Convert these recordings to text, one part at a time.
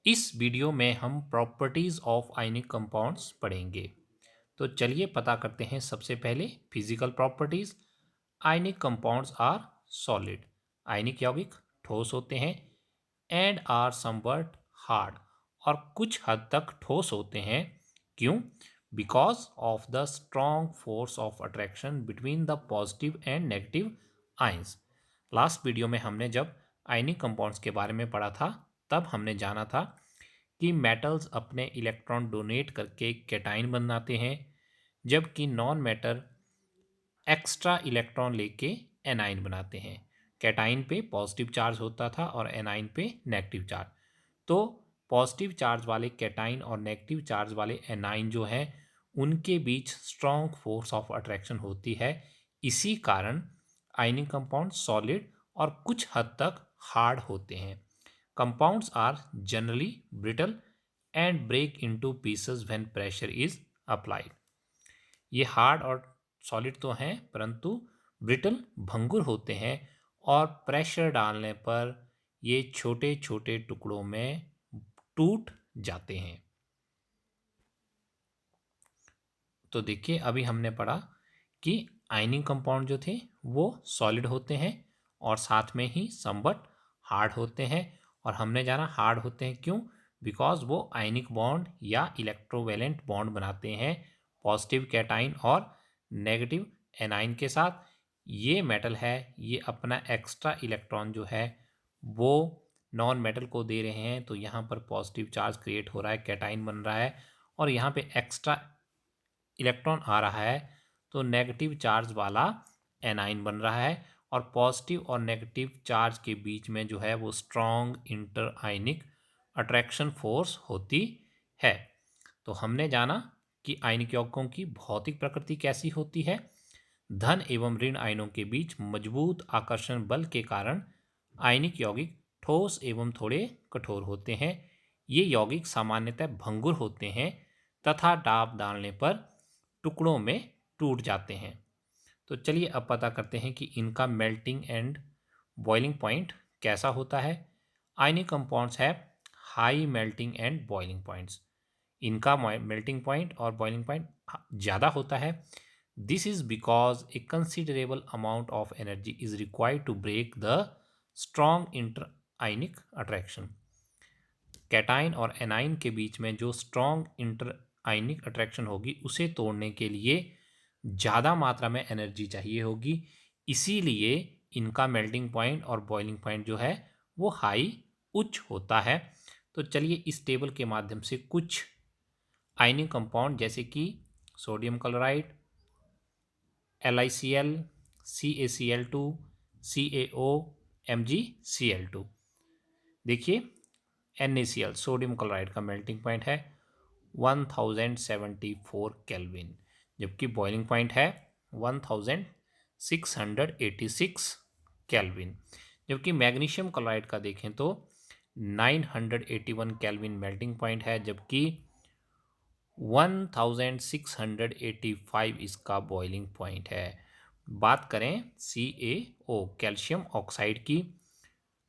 इस वीडियो में हम प्रॉपर्टीज ऑफ आयनिक कंपाउंड्स पढ़ेंगे। तो चलिए पता करते हैं सबसे पहले physical properties. Ionic compounds are solid. आयनिक यौगिक ठोस होते हैं एंड आर समवट हार्ड और कुछ हद तक ठोस होते हैं। क्यों? Because of the strong force of attraction between the positive and negative ions. Last video में हमने जब आयनिक कंपाउंड्स के बारे में पढ़ा था तब हमने जाना था कि मेटल्स अपने इलेक्ट्रॉन डोनेट करके कैटाइन बनाते हैं, जबकि नॉन मेटल एक्स्ट्रा इलेक्ट्रॉन लेके एनाइन बनाते हैं। कैटाइन पे पॉजिटिव चार्ज होता था और एनाइन पे नेगेटिव चार्ज। तो पॉजिटिव चार्ज वाले कैटाइन और नेगेटिव चार्ज वाले एनाइन जो है उनके बीच स्ट्रॉन्ग फोर्स ऑफ अट्रैक्शन होती है। इसी कारण आयनिक कंपाउंड सॉलिड और कुछ हद तक हार्ड होते हैं। Compounds are generally brittle and break into pieces when pressure is applied. ये हार्ड और सॉलिड तो हैं परंतु ब्रिटल भंगुर होते हैं और प्रेशर डालने पर ये छोटे छोटे टुकड़ों में टूट जाते हैं। तो देखिए अभी हमने पढ़ा कि आयनिक कंपाउंड जो थे वो सॉलिड होते हैं और साथ में ही समवट हार्ड होते हैं। और हमने जाना हार्ड होते हैं क्यों? बिकॉज वो आयनिक बॉन्ड या इलेक्ट्रोवेलेंट बॉन्ड बनाते हैं पॉजिटिव कैटाइन और नेगेटिव एनाइन के साथ। ये मेटल है, ये अपना एक्स्ट्रा इलेक्ट्रॉन जो है वो नॉन मेटल को दे रहे हैं, तो यहाँ पर पॉजिटिव चार्ज क्रिएट हो रहा है, कैटाइन बन रहा है और यहाँ पे एक्स्ट्रा इलेक्ट्रॉन आ रहा है तो नेगेटिव चार्ज वाला एनाइन बन रहा है। और पॉजिटिव और नेगेटिव चार्ज के बीच में जो है वो strong inter ionic attraction force होती है। तो हमने जाना कि आयनिक यौगिकों की भौतिक प्रकृति कैसी होती है। धन एवं ऋण आयनों के बीच मजबूत आकर्षण बल के कारण आयनिक यौगिक ठोस एवं थोड़े कठोर होते हैं। ये यौगिक सामान्यतः भंगुर होते हैं तथा दाब डालने पर टुकड़ों में टूट जाते हैं। तो चलिए अब पता करते हैं कि इनका मेल्टिंग एंड बॉइलिंग पॉइंट कैसा होता है। Ionic compounds have high melting and boiling points. इनका मेल्टिंग पॉइंट और बॉइलिंग पॉइंट ज़्यादा होता है। This is because a considerable amount of energy is required to break the strong inter ionic attraction. Cation और anion के बीच में जो स्ट्रॉन्ग इंटर आयनिक अट्रैक्शन होगी उसे तोड़ने के लिए ज़्यादा मात्रा में एनर्जी चाहिए होगी। इसीलिए इनका मेल्टिंग पॉइंट और बॉइलिंग पॉइंट जो है वो हाई उच्च होता है। तो चलिए इस टेबल के माध्यम से कुछ आयनिक कंपाउंड जैसे कि sodium chloride, LiCl, CaCl2, CaO, MgCl2। देखिए NaCl सोडियम क्लोराइड का मेल्टिंग पॉइंट है 1074 केल्विन, जबकि बॉइलिंग पॉइंट है 1686 केल्विन। जबकि मैग्नीशियम क्लोराइड का देखें तो 981 केल्विन मेल्टिंग पॉइंट है, जबकि 1685 इसका बॉइलिंग पॉइंट है। बात करें CaO कैल्शियम ऑक्साइड की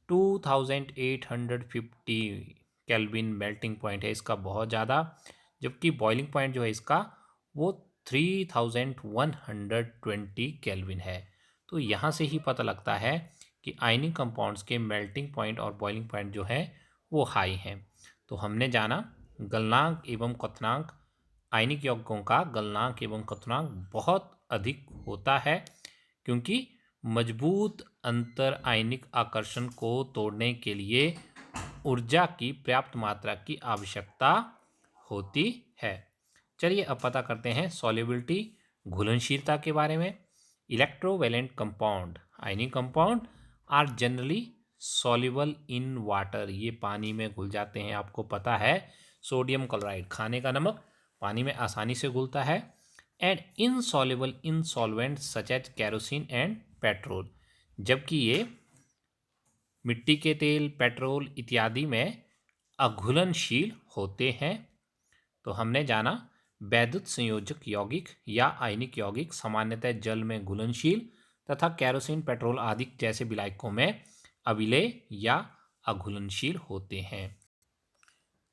2850 केल्विन मेल्टिंग पॉइंट है इसका, बहुत ज़्यादा। जबकि बॉइलिंग पॉइंट जो है इसका वो 3120 केल्विन है। तो यहाँ से ही पता लगता है कि आयनिक कंपाउंड्स के मेल्टिंग पॉइंट और बॉइलिंग पॉइंट जो है वो हाई हैं। तो हमने जाना गलनांक एवं क्वथनांक। आयनिक यौगिकों का गलनांक एवं क्वथनांक बहुत अधिक होता है क्योंकि मजबूत अंतर आयनिक आकर्षण को तोड़ने के लिए ऊर्जा की पर्याप्त मात्रा की आवश्यकता होती है। चलिए अब पता करते हैं सॉल्युबिलिटी घुलनशीलता के बारे में। Electrovalent compound ionic compound are generally soluble in water. ये पानी में घुल जाते हैं, आपको पता है। सोडियम क्लोराइड खाने का नमक पानी में आसानी से घुलता है। And insoluble in solvent such as kerosene and petrol, जबकि ये मिट्टी के तेल, पेट्रोल इत्यादि में अघुलनशील होते हैं। तो हमने जाना वैद्युत संयोजक यौगिक या आयनिक यौगिक सामान्यतः जल में घुलनशील तथा कैरोसिन, पेट्रोल आदि जैसे विलायकों में अविलेय या अघुलनशील होते हैं।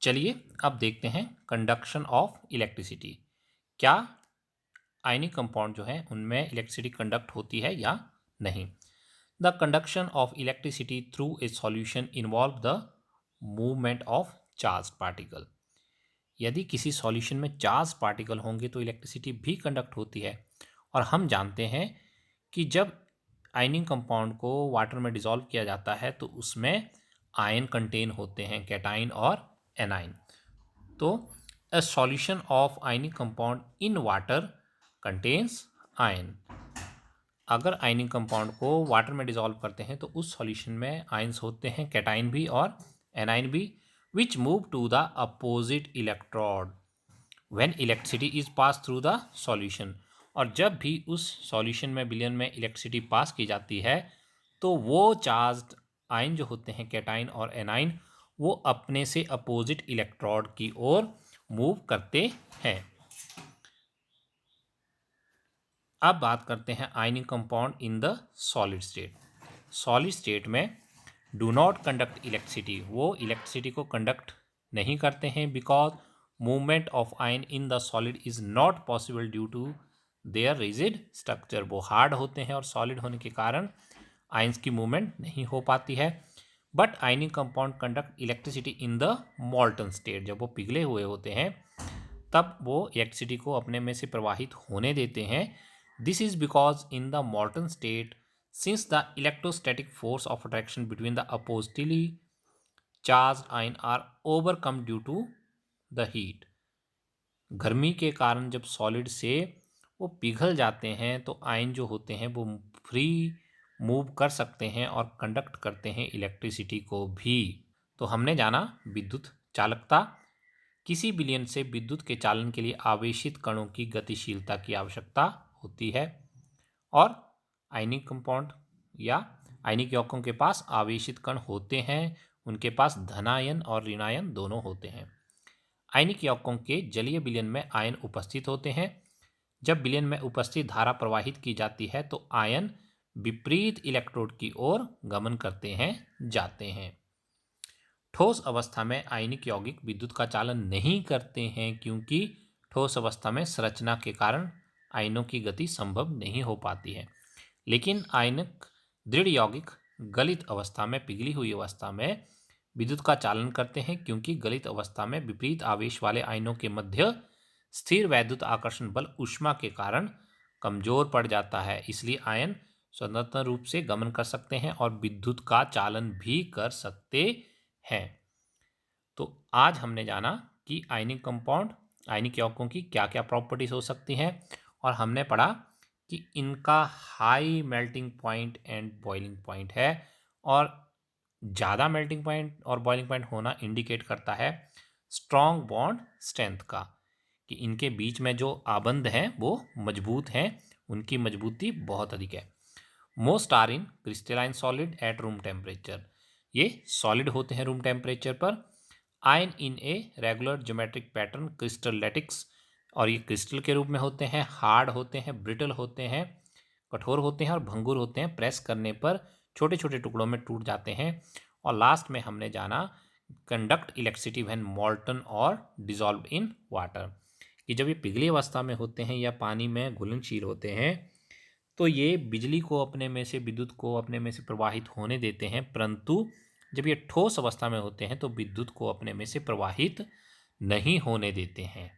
चलिए अब देखते हैं कंडक्शन ऑफ इलेक्ट्रिसिटी। क्या आयनिक कंपाउंड जो है उनमें इलेक्ट्रिसिटी कंडक्ट होती है या नहीं। The conduction of electricity through a solution involve the movement of charge particle. यदि किसी सॉल्यूशन में चार्ज पार्टिकल होंगे तो इलेक्ट्रिसिटी भी कंडक्ट होती है। और हम जानते हैं कि जब आयनिक कंपाउंड को वाटर में डिसॉल्व किया जाता है तो उसमें आयन कंटेन होते हैं, कैटाइन और एनाइन। तो a solution of ionic compound in water contains ion। अगर आयनिक कंपाउंड को वाटर में डिसॉल्व करते हैं तो उस सॉल्यूशन में आयंस होते हैं, कैटाइन भी और एनाइन भी, which move to the opposite electrode when electricity is pass through the solution. और जब भी उस सॉल्यूशन में विलयन में इलेक्ट्रिसिटी पास की जाती है तो वो चार्ज्ड आयन जो होते हैं, कैटाइन और एनाइन, वो अपने से अपोजिट इलेक्ट्रोड की ओर मूव करते हैं। अब बात करते हैं ionic compound in the solid state. Solid state में डू नॉट कंडक्ट इलेक्ट्रिसिटी, वो इलेक्ट्रिसिटी को कंडक्ट नहीं करते हैं because movement of ion in the solid is not possible due to their rigid structure. वो हार्ड होते हैं और सॉलिड होने के कारण आयंस की मूवमेंट नहीं हो पाती है। But ionic compound conduct electricity in the molten state, जब वो पिघले हुए होते हैं तब वो इलेक्ट्रिसिटी को अपने में से प्रवाहित होने देते हैं। This is because in the molten state since the electrostatic force of attraction between the oppositely charge ion are overcome due to the heat. गर्मी के कारण जब सॉलिड से वो पिघल जाते हैं तो आयन जो होते हैं वो फ्री मूव कर सकते हैं और कंडक्ट करते हैं इलेक्ट्रिसिटी को भी। तो हमने जाना विद्युत चालकता। किसी विलयन से विद्युत के चालन के लिए आवेशित कणों की गतिशीलता की आवश्यकता होती है। और आयनिक कंपाउंड या आयनिक यौगिकों के पास आवेशित कण होते हैं, उनके पास धनायन और ऋणायन दोनों होते हैं। आयनिक यौगिकों के जलीय विलयन में आयन उपस्थित होते हैं। जब विलयन में उपस्थित धारा प्रवाहित की जाती है तो आयन विपरीत इलेक्ट्रोड की ओर गमन करते हैं, जाते हैं। ठोस अवस्था में आयनिक यौगिक विद्युत का चालन नहीं करते हैं क्योंकि ठोस अवस्था में संरचना के कारण आयनों की गति संभव नहीं हो पाती है। लेकिन आयनिक दृढ़ यौगिक गलित अवस्था में, पिघली हुई अवस्था में विद्युत का चालन करते हैं क्योंकि गलित अवस्था में विपरीत आवेश वाले आयनों के मध्य स्थिर वैद्युत आकर्षण बल ऊष्मा के कारण कमजोर पड़ जाता है। इसलिए आयन स्वतंत्र रूप से गमन कर सकते हैं और विद्युत का चालन भी कर सकते हैं। तो आज हमने जाना कि आयनिक कंपाउंड, आयनिक यौगिकों की क्या क्या प्रॉपर्टीज हो सकती हैं, और हमने पढ़ा कि इनका high melting point and boiling point है। और ज़्यादा मेल्टिंग पॉइंट और बॉइलिंग पॉइंट होना इंडिकेट करता है स्ट्रॉन्ग बॉन्ड स्ट्रेंथ का, कि इनके बीच में जो आबंध हैं वो मजबूत हैं, उनकी मजबूती बहुत अधिक है। Most are in crystalline solid at room temperature, ये सॉलिड होते हैं रूम टेम्परेचर पर। Ion in a regular geometric pattern crystal lattice, और ये क्रिस्टल के रूप में होते हैं, हार्ड होते हैं, ब्रिटल होते हैं, कठोर होते हैं और भंगुर होते हैं, प्रेस करने पर छोटे छोटे टुकड़ों में टूट जाते हैं। और लास्ट में हमने जाना कंडक्ट इलेक्ट्रिसिटी व्हेन मॉल्टन और डिजॉल्व इन वाटर, कि जब ये पिघली अवस्था में होते हैं या पानी में घुलनशील होते हैं तो ये बिजली को अपने में से, विद्युत को अपने में से प्रवाहित होने देते हैं, परंतु जब ये ठोस अवस्था में होते हैं तो विद्युत को अपने में से प्रवाहित नहीं होने देते हैं।